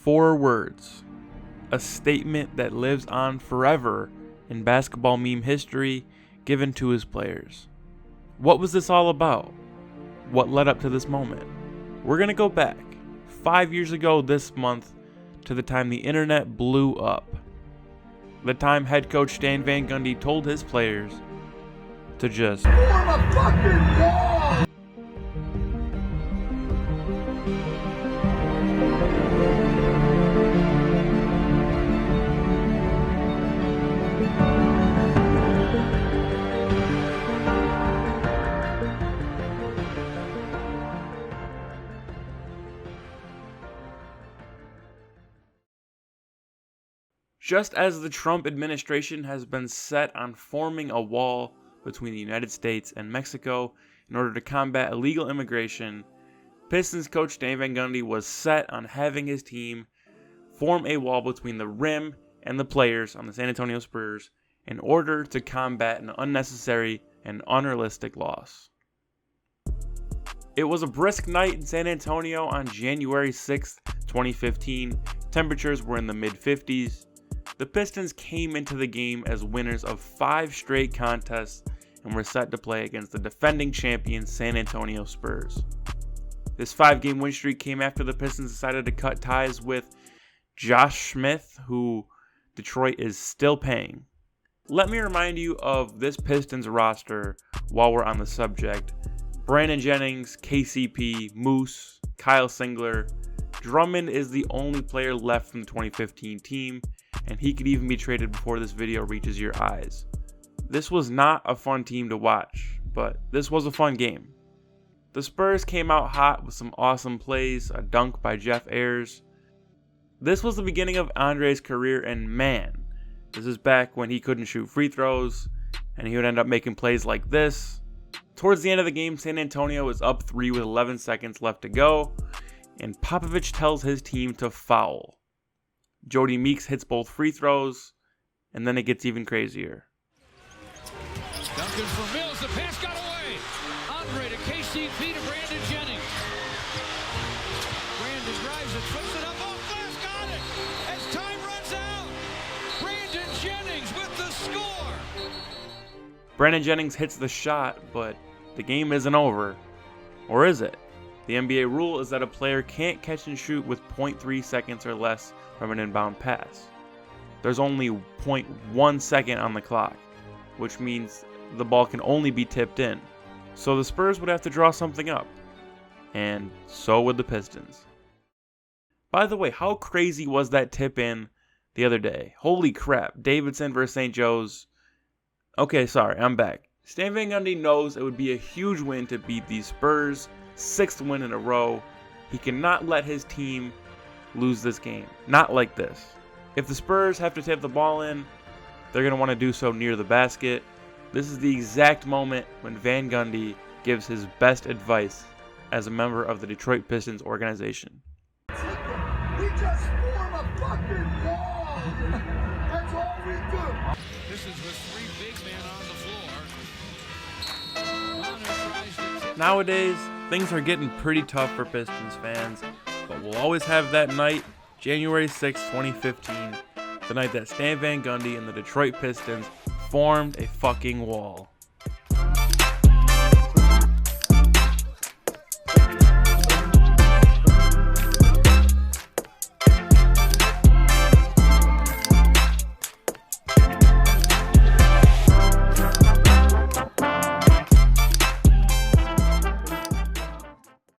4 words. A statement that lives on forever in basketball meme history, given to his players. What was this all about? What led up to this moment? We're going to go back 5 years ago this month to the time the internet blew up. The time head coach Stan Van Gundy told his players to just form a fucking wall. Just as the Trump administration has been set on forming a wall between the United States and Mexico in order to combat illegal immigration, Pistons coach Stan Van Gundy was set on having his team form a wall between the rim and the players on the San Antonio Spurs in order to combat an unnecessary and unrealistic loss. It was a brisk night in San Antonio on January 6th, 2015. Temperatures were in the mid-50s. The Pistons came into the game as winners of 5 straight contests and were set to play against the defending champion San Antonio Spurs. This 5-game win streak came after the Pistons decided to cut ties with Josh Smith, who Detroit is still paying. Let me remind you of this Pistons roster while we're on the subject. Brandon Jennings, KCP, Moose, Kyle Singler. Drummond is the only player left from the 2015 team, and he could even be traded before this video reaches your eyes. This was not a fun team to watch, but this was a fun game. The Spurs came out hot with some awesome plays, a dunk by Jeff Ayers. This was the beginning of Andre's career, and man, this is back when he couldn't shoot free throws, and he would end up making plays like this. Towards the end of the game, San Antonio is up 3 with 11 seconds left to go, and Popovich tells his team to foul. Jody Meeks hits both free throws, and then it gets even crazier. Duncan for Mills, the pass got away. Andre to KCP to Brandon Jennings. Brandon drives it, flips it up, off glass, got it. As time runs out, Brandon Jennings with the score. Brandon Jennings hits the shot, but the game isn't over. Or is it? The NBA rule is that a player can't catch and shoot with 0.3 seconds or less from an inbound pass. There's only 0.1 second on the clock, which means the ball can only be tipped in. So the Spurs would have to draw something up, and so would the Pistons. By the way, how crazy was that tip in the other day? Holy crap, Davidson versus St. Joe's. Okay, sorry, I'm back. Stan Van Gundy knows it would be a huge win to beat these Spurs, 6th win in a row. He cannot let his team lose this game. Not like this. If the Spurs have to tip the ball in, they're going to want to do so near the basket. This is the exact moment when Van Gundy gives his best advice as a member of the Detroit Pistons organization. We just form a fucking wall. That's all we do. Pistons with 3 big men on the floor. Nowadays, things are getting pretty tough for Pistons fans, but we'll always have that night, January 6, 2015, the night that Stan Van Gundy and the Detroit Pistons formed a fucking wall.